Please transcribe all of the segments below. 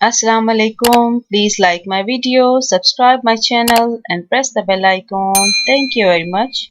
Assalamu alaikum. Please like my video, subscribe my channel and press the bell icon. Thank you very much.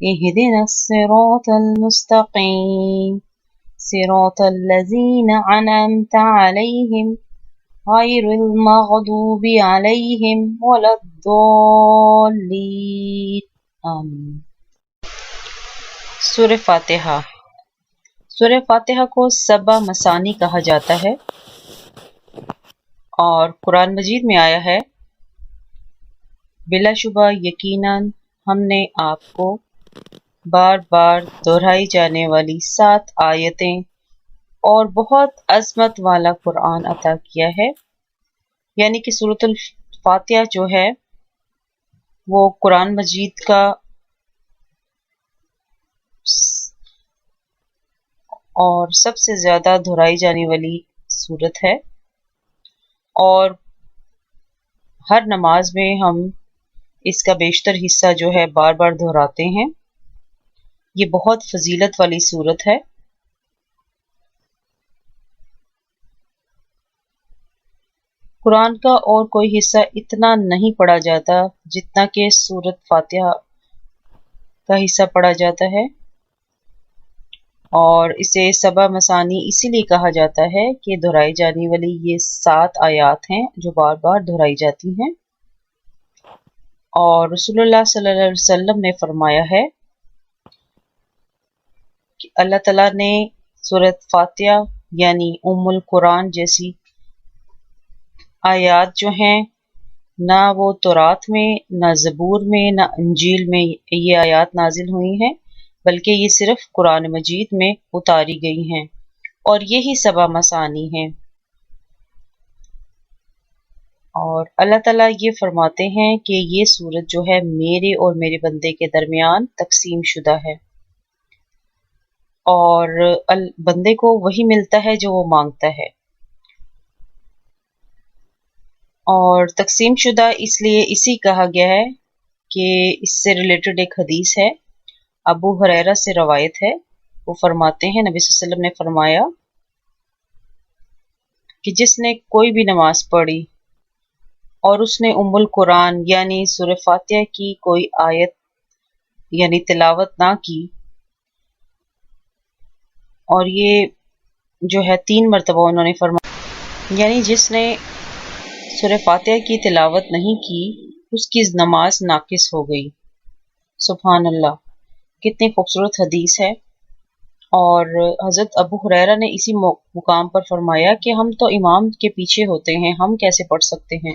اهدنا الصراط المستقيم صراط الذين أنعمت عليهم غير المغضوب عليهم ولا الضالين آمین۔ سورہ فاتحہ۔ سورہ فاتحہ کو سبع مثانی کہا جاتا ہے اور قرآن مجید میں آیا ہے۔ بلا شبہ یقیناً ہم نے آپ کو بار بار دہرائی جانے والی 7 آیتیں اور بہت عظمت والا قرآن عطا کیا ہے، یعنی کہ سورۃ الفاتحہ جو ہے وہ قرآن مجید کا اور سب سے زیادہ دہرائی جانے والی سورت ہے، اور ہر نماز میں ہم اس کا بیشتر حصہ جو ہے بار بار دہراتے ہیں۔ یہ بہت فضیلت والی سورت ہے۔ قرآن کا اور کوئی حصہ اتنا نہیں پڑھا جاتا جتنا کہ سورت فاتحہ کا حصہ پڑھا جاتا ہے، اور اسے سبع مثانی اسی لیے کہا جاتا ہے کہ دہرائی جانے والی یہ 7 آیات ہیں جو بار بار دہرائی جاتی ہیں۔ اور رسول اللہ صلی اللہ علیہ وسلم نے فرمایا ہے کہ اللہ تعالیٰ نے سورۃ فاتحہ یعنی ام القرآن جیسی آیات جو ہیں، نہ وہ تورات میں، نہ زبور میں، نہ انجیل میں یہ آیات نازل ہوئی ہیں، بلکہ یہ صرف قرآن مجید میں اتاری گئی ہیں، اور یہی سبع مثانی ہیں۔ اور اللہ تعالیٰ یہ فرماتے ہیں کہ یہ سورت جو ہے میرے اور میرے بندے کے درمیان تقسیم شدہ ہے، اور بندے کو وہی ملتا ہے جو وہ مانگتا ہے۔ اور تقسیم شدہ اس لیے اسی کہا گیا ہے کہ اس سے ریلیٹڈ ایک حدیث ہے، ابو ہریرہ سے روایت ہے۔ وہ فرماتے ہیں نبی صلی اللہ علیہ وسلم نے فرمایا کہ جس نے کوئی بھی نماز پڑھی اور اس نے ام القرآن یعنی سورہ فاتحہ کی کوئی آیت یعنی تلاوت نہ کی، اور یہ جو ہے 3 مرتبہ انہوں نے فرمایا، یعنی جس نے سورہ فاتحہ کی تلاوت نہیں کی اس کی نماز ناقص ہو گئی۔ سبحان اللہ، کتنی خوبصورت حدیث ہے۔ اور حضرت ابو ہریرہ نے اسی مقام پر فرمایا کہ ہم تو امام کے پیچھے ہوتے ہیں، ہم کیسے پڑھ سکتے ہیں؟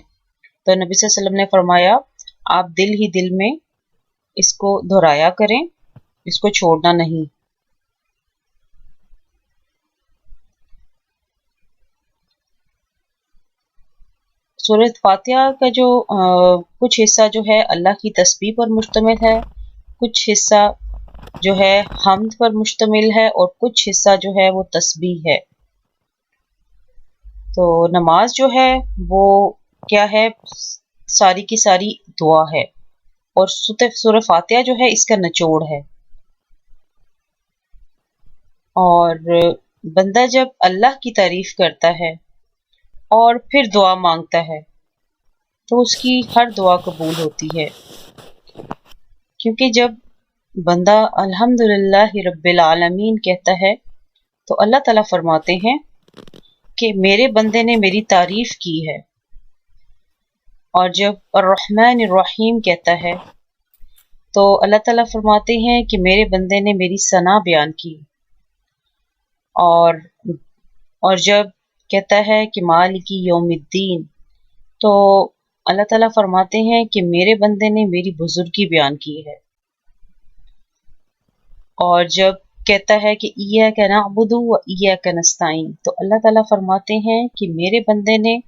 تو نبی صلی اللہ علیہ وسلم نے فرمایا آپ دل ہی دل میں اس کو دہرایا کریں، اس کو چھوڑنا نہیں۔ سورۃ فاتحہ کا جو کچھ حصہ جو ہے اللہ کی تسبیح پر مشتمل ہے، کچھ حصہ جو ہے حمد پر مشتمل ہے، اور کچھ حصہ جو ہے وہ تسبیح ہے۔ تو نماز جو ہے وہ کیا ہے؟ ساری کی ساری دعا ہے، اور سورہ فاتحہ جو ہے اس کا نچوڑ ہے۔ اور بندہ جب اللہ کی تعریف کرتا ہے اور پھر دعا مانگتا ہے تو اس کی ہر دعا قبول ہوتی ہے، کیونکہ جب بندہ الحمدللہ رب العالمین کہتا ہے تو اللہ تعالیٰ فرماتے ہیں کہ میرے بندے نے میری تعریف کی ہے، اور جب الرحمن الرحیم کہتا ہے تو اللہ تعالیٰ فرماتے ہیں کہ میرے بندے نے میری ثنا بیان کی، اور جب کہتا ہے کہ مالکی یوم الدین تو اللہ تعالیٰ فرماتے ہیں کہ میرے بندے نے میری بزرگی بیان کی ہے، اور جب کہتا ہے کہ ایاک نعبد و ایاک نستعین تو اللہ تعالیٰ فرماتے ہیں کہ میرے بندے نے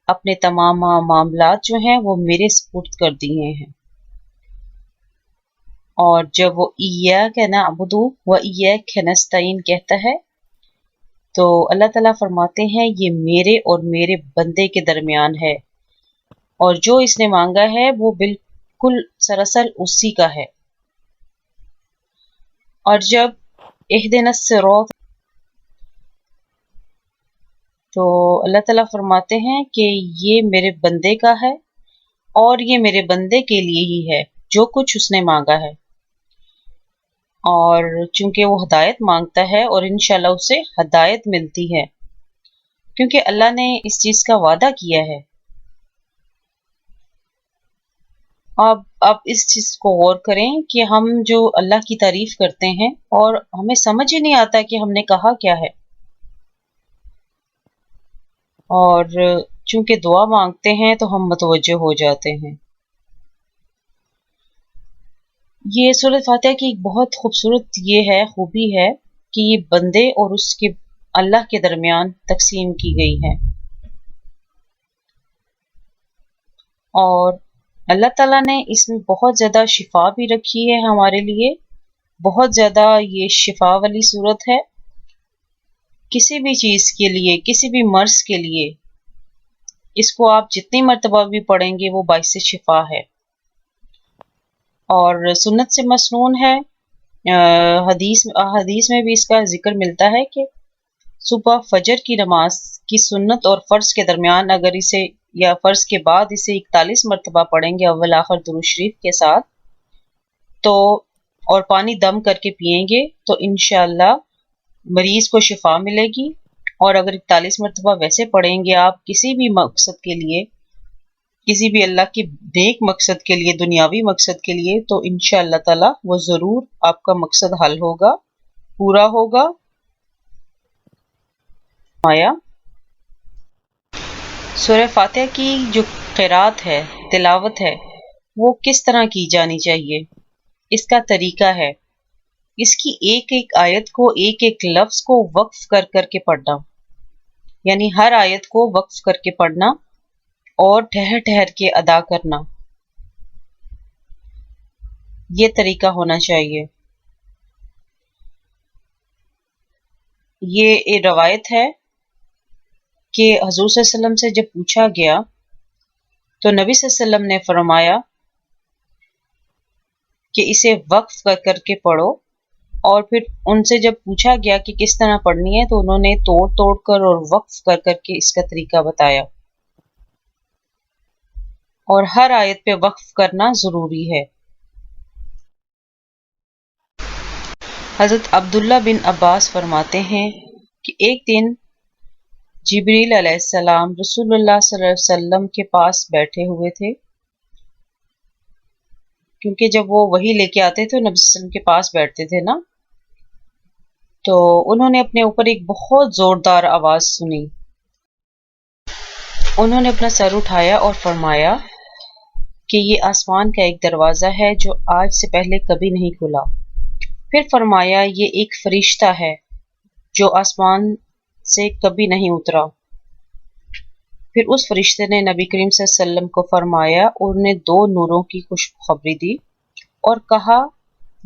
اپنے تمام معاملات جو ہیں وہ میرے سپرد کر دیے ہیں۔ اور جب وہ ایاک نعبد و ایاک نستعین کہتا ہے تو اللہ تعالیٰ فرماتے ہیں یہ میرے اور میرے بندے کے درمیان ہے، اور جو اس نے مانگا ہے وہ بالکل سراسر اسی کا ہے۔ اور جب اہدنا الصراط، تو اللہ تعالیٰ فرماتے ہیں کہ یہ میرے بندے کا ہے اور یہ میرے بندے کے لیے ہی ہے جو کچھ اس نے مانگا ہے، اور چونکہ وہ ہدایت مانگتا ہے اور انشاءاللہ اسے ہدایت ملتی ہے، کیونکہ اللہ نے اس چیز کا وعدہ کیا ہے۔ اب اس چیز کو غور کریں کہ ہم جو اللہ کی تعریف کرتے ہیں اور ہمیں سمجھ ہی نہیں آتا کہ ہم نے کہا کیا ہے، اور چونکہ دعا مانگتے ہیں تو ہم متوجہ ہو جاتے ہیں۔ یہ سورۃ فاتحہ کی ایک بہت خوبصورت یہ ہے خوبی ہے کہ یہ بندے اور اس کے اللہ کے درمیان تقسیم کی گئی ہے، اور اللہ تعالیٰ نے اس میں بہت زیادہ شفا بھی رکھی ہے ہمارے لیے، بہت زیادہ یہ شفا والی صورت ہے۔ کسی بھی چیز کے لیے، کسی بھی مرض کے لیے اس کو آپ جتنی مرتبہ بھی پڑھیں گے وہ باعث شفا ہے، اور سنت سے مسنون ہے۔ حدیث میں بھی اس کا ذکر ملتا ہے کہ صبح فجر کی نماز کی سنت اور فرض کے درمیان اگر اسے یا فرض کے بعد اسے 41 مرتبہ پڑھیں گے اول آخر درود شریف کے ساتھ، تو اور پانی دم کر کے پئیں گے تو انشاءاللہ مریض کو شفا ملے گی۔ اور اگر 41 مرتبہ ویسے پڑھیں گے آپ کسی بھی مقصد کے لیے، کسی بھی اللہ کے نیک مقصد کے لیے، دنیاوی مقصد کے لیے، تو انشاءاللہ تعالی وہ ضرور آپ کا مقصد حل ہوگا، پورا ہوگا۔ سورہ فاتحہ کی جو قرات ہے، تلاوت ہے، وہ کس طرح کی جانی چاہیے، اس کا طریقہ ہے اس کی ایک ایک آیت کو، ایک ایک لفظ کو وقف کر کر کے پڑھنا، یعنی ہر آیت کو وقف کر کے پڑھنا اور ٹھہر ٹھہر کے ادا کرنا، یہ طریقہ ہونا چاہیے۔ یہ ایک روایت ہے کہ حضور صلی اللہ علیہ وسلم سے جب پوچھا گیا تو نبی صلی اللہ علیہ وسلم نے فرمایا کہ اسے وقف کر کر کے پڑھو، اور پھر ان سے جب پوچھا گیا کہ کس طرح پڑھنی ہے تو انہوں نے توڑ توڑ کر اور وقف کر کر کے اس کا طریقہ بتایا، اور ہر آیت پہ وقف کرنا ضروری ہے۔ حضرت عبداللہ بن عباس فرماتے ہیں کہ ایک دن جبریل علیہ السلام رسول اللہ صلی اللہ علیہ وسلم کے پاس بیٹھے ہوئے تھے، کیونکہ جب وہ وحی لے کے آتے تھے نبی صلی اللہ علیہ وسلم کے پاس بیٹھتے تھے نا، تو انہوں نے اپنے اوپر ایک بہت زوردار آواز سنی۔ انہوں نے اپنا سر اٹھایا اور فرمایا کہ یہ آسمان کا ایک دروازہ ہے جو آج سے پہلے کبھی نہیں کھلا۔ پھر فرمایا یہ ایک فرشتہ ہے جو آسمان سے کبھی نہیں اترا۔ پھر اس فرشتے نے نبی کریم صلی اللہ علیہ وسلم کو فرمایا اور انہیں 2 نوروں کی خوشخبری دی اور کہا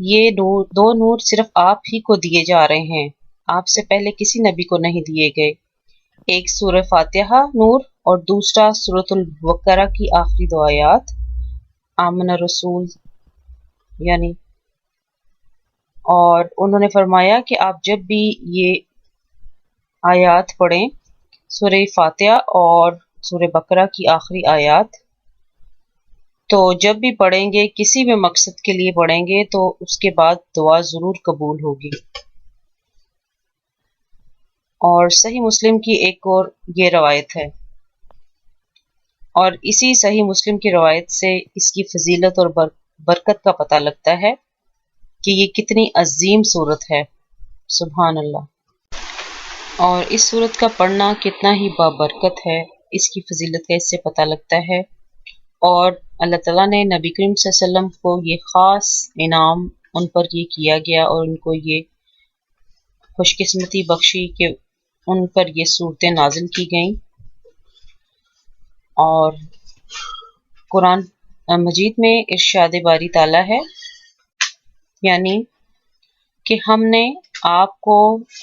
یہ 2 نور صرف آپ ہی کو دیے جا رہے ہیں، آپ سے پہلے کسی نبی کو نہیں دیے گئے، ایک سورہ فاتحہ نور اور دوسرا سورۃ البقرہ کی آخری 2 آیات آمن الرسول یعنی۔ اور انہوں نے فرمایا کہ آپ جب بھی یہ آیات پڑھیں، سورہ فاتحہ اور سورہ بقرہ کی آخری آیات، تو جب بھی پڑھیں گے کسی بھی مقصد کے لیے پڑھیں گے تو اس کے بعد دعا ضرور قبول ہوگی۔ اور صحیح مسلم کی ایک اور یہ روایت ہے، اور اسی صحیح مسلم کی روایت سے اس کی فضیلت اور برکت کا پتہ لگتا ہے کہ یہ کتنی عظیم صورت ہے، سبحان اللہ۔ اور اس صورت کا پڑھنا کتنا ہی بابرکت ہے، اس کی فضیلت کا اس سے پتہ لگتا ہے، اور اللہ تعالیٰ نے نبی کریم صلی اللہ علیہ وسلم کو یہ خاص انعام ان پر یہ کیا گیا اور ان کو یہ خوش قسمتی بخشی کہ ان پر یہ صورتیں نازل کی گئیں۔ اور قرآن مجید میں ارشاد باری تعالیٰ ہے یعنی کہ ہم نے آپ کو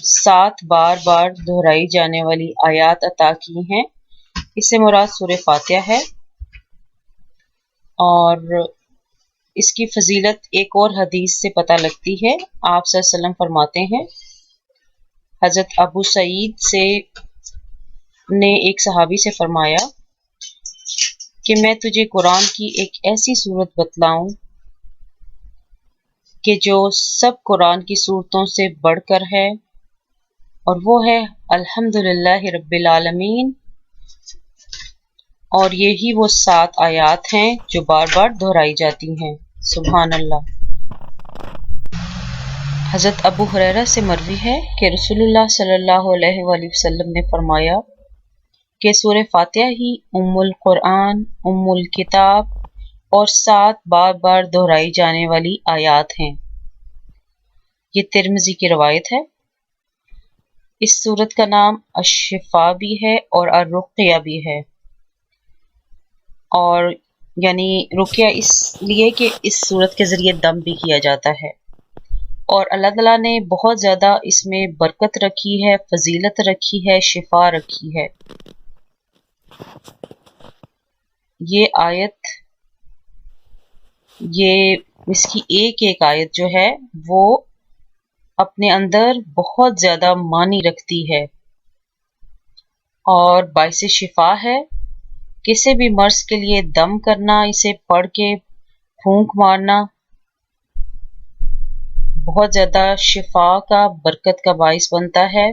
7 بار بار دہرائی جانے والی آیات عطا کی ہیں۔ اس سے مراد سورہ فاتحہ ہے، اور اس کی فضیلت ایک اور حدیث سے پتہ لگتی ہے۔ آپ صلی اللہ علیہ وسلم فرماتے ہیں، حضرت ابو سعید سے نے ایک صحابی سے فرمایا کہ میں تجھے قرآن کی ایک ایسی صورت بتلاؤں کہ جو سب قرآن کی صورتوں سے بڑھ کر ہے، اور وہ ہے الحمدللہ رب العالمین، اور یہی وہ 7 آیات ہیں جو بار بار دہرائی جاتی ہیں۔ سبحان اللہ۔ حضرت ابو ہریرہ سے مروی ہے کہ رسول اللہ صلی اللہ علیہ وآلہ وسلم نے فرمایا کہ سورہ فاتحہ ہی ام القرآن، ام الکتاب اور 7 بار بار دہرائی جانے والی آیات ہیں۔ یہ ترمذی کی روایت ہے۔ اس سورت کا نام الشفا بھی ہے اور الرقیہ بھی ہے، اور یعنی رقیہ اس لیے کہ اس سورت کے ذریعے دم بھی کیا جاتا ہے، اور اللہ تعالیٰ نے بہت زیادہ اس میں برکت رکھی ہے، فضیلت رکھی ہے، شفا رکھی ہے۔ یہ آیت، یہ اس کی ایک ایک آیت جو ہے وہ اپنے اندر بہت زیادہ معنی رکھتی ہے اور باعث شفا ہے۔ کسی بھی مرض کے لیے دم کرنا، اسے پڑھ کے پھونک مارنا بہت زیادہ شفا کا، برکت کا باعث بنتا ہے۔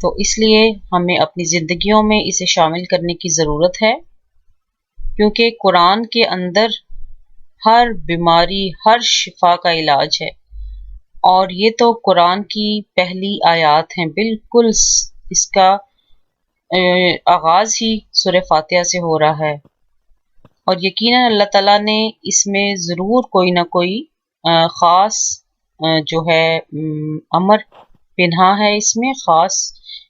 تو اس لیے ہمیں اپنی زندگیوں میں اسے شامل کرنے کی ضرورت ہے، کیونکہ قرآن کے اندر ہر بیماری، ہر شفا کا علاج ہے، اور یہ تو قرآن کی پہلی آیات ہیں، بالکل اس کا آغاز ہی سورہ فاتحہ سے ہو رہا ہے، اور یقیناً اللہ تعالیٰ نے اس میں ضرور کوئی نہ کوئی خاص جو ہے امر پنہا ہے، اس میں خاص،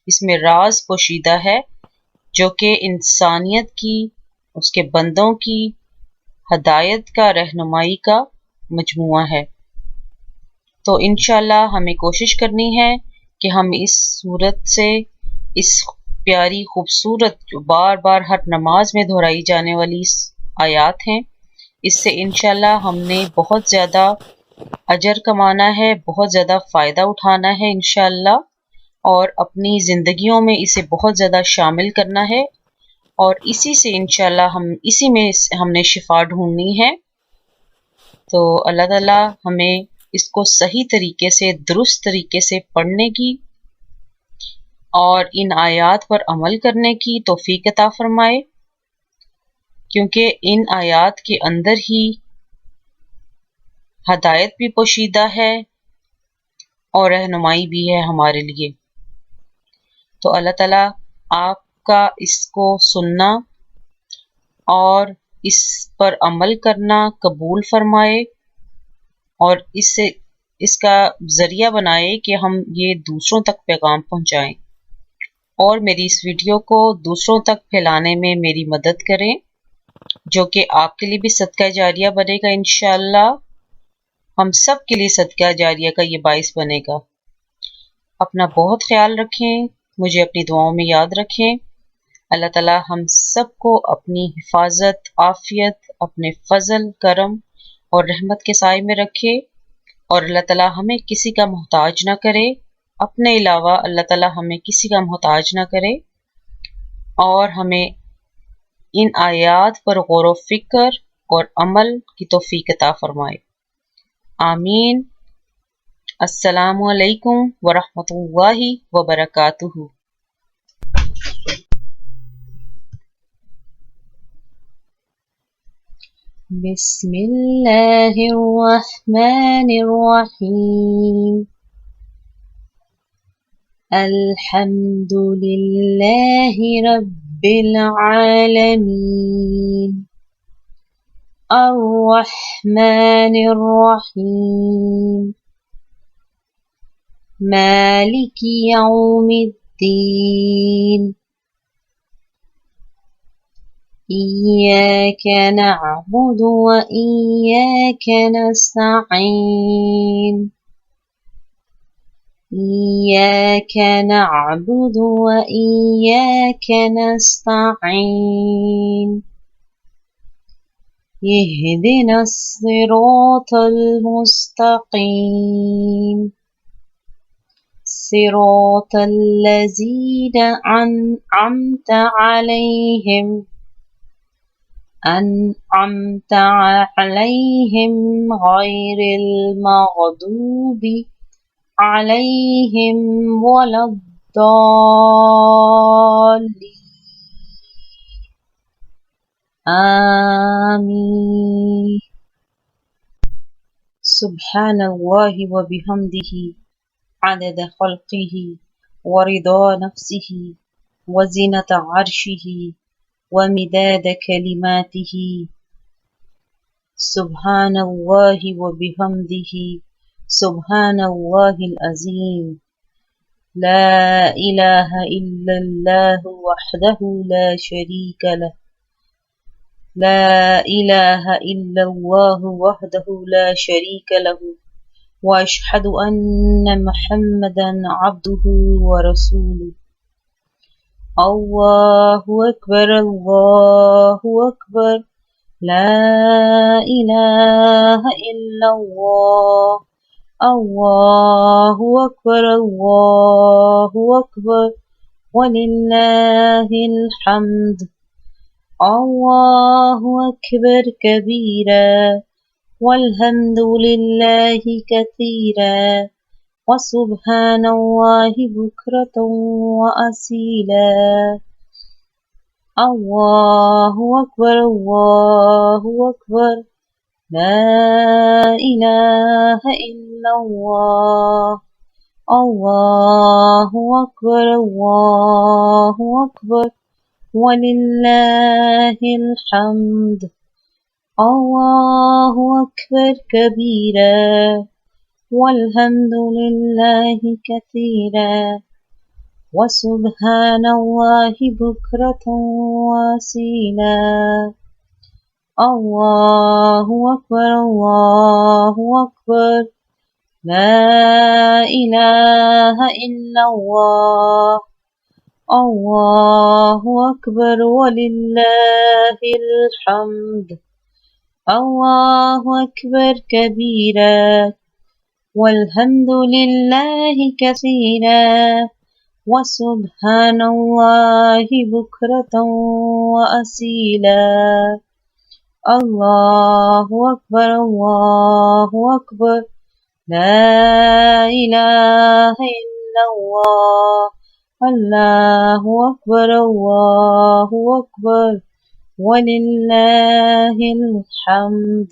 اس میں راز پوشیدہ ہے جو کہ انسانیت کی، اس کے بندوں کی ہدایت کا، رہنمائی کا مجموعہ ہے۔ تو انشاءاللہ ہمیں کوشش کرنی ہے کہ ہم اس صورت سے، اس پیاری خوبصورت جو بار بار ہر نماز میں دہرائی جانے والی آیات ہیں، اس سے انشاءاللہ ہم نے بہت زیادہ اجر کمانا ہے، بہت زیادہ فائدہ اٹھانا ہے انشاءاللہ، اور اپنی زندگیوں میں اسے بہت زیادہ شامل کرنا ہے، اور اسی سے انشاءاللہ اسی میں ہم نے شفا ڈھونڈنی ہے۔ تو اللہ تعالیٰ ہمیں اس کو صحیح طریقے سے، درست طریقے سے پڑھنے کی اور ان آیات پر عمل کرنے کی توفیق عطا فرمائے، کیونکہ ان آیات کے اندر ہی ہدایت بھی پوشیدہ ہے اور رہنمائی بھی ہے ہمارے لیے۔ تو اللہ تعالیٰ آپ کا اس کو سننا اور اس پر عمل کرنا قبول فرمائے، اور اس کا ذریعہ بنائے کہ ہم یہ دوسروں تک پیغام پہنچائیں، اور میری اس ویڈیو کو دوسروں تک پھیلانے میں میری مدد کریں، جو کہ آپ کے لیے بھی صدقہ جاریہ بنے گا انشاءاللہ، ہم سب کے لیے صدقہ جاریہ کا یہ باعث بنے گا۔ اپنا بہت خیال رکھیں، مجھے اپنی دعاؤں میں یاد رکھیں۔ اللہ تعالیٰ ہم سب کو اپنی حفاظت، عافیت، اپنے فضل، کرم اور رحمت کے سائے میں رکھے، اور اللہ تعالیٰ ہمیں کسی کا محتاج نہ کرے، اپنے علاوہ اللہ تعالیٰ ہمیں کسی کا محتاج نہ کرے، اور ہمیں ان آیات پر غور و فکر اور عمل کی توفیق عطا فرمائے۔ آمین۔ السلام علیکم ورحمۃ اللہ وبرکاتہ۔ بسم اللہ الرحمن الرحیم۔ الحمد للہ رب العالمین، الرحمن الرحیم، مالک یوم الدین، إياك نعبد وإياك نستعين إياك نعبد وإياك نستعين اهدنا الصراط المستقيم صراط الذين أنعمت عليهم غير المغضوب عليهم ولا الضالين آمين سبحان الله وبحمده عدد خلقه ورضا نفسه وزنة عرشه ومداد كلماته سبحان الله وبحمده سبحان الله العظيم لا إله إلا الله وحده لا شريك له لا إله إلا الله وحده لا شريك له وأشهد أن محمدا عبده ورسوله الله أكبر الله أكبر لا إله إلا الله الله أكبر الله أكبر ولله الحمد الله أكبر كبيرا والحمد لله كثيرا وسبحان الله بكرة وأصيلا الله أكبر الله أكبر لا إله إلا الله الله أكبر الله أكبر ولله الحمد الله أكبر كبيرا والحمد لله كثيرا وسبحان الله بكرة وأصيلا الله أكبر الله أكبر لا إله إلا الله الله أكبر ولله الحمد الله أكبر كبيرا والحمد لله كثيرا وسبحان الله بكرة وأصيلا الله أكبر الله أكبر لا إله إلا الله الله أكبر الله أكبر ولله الحمد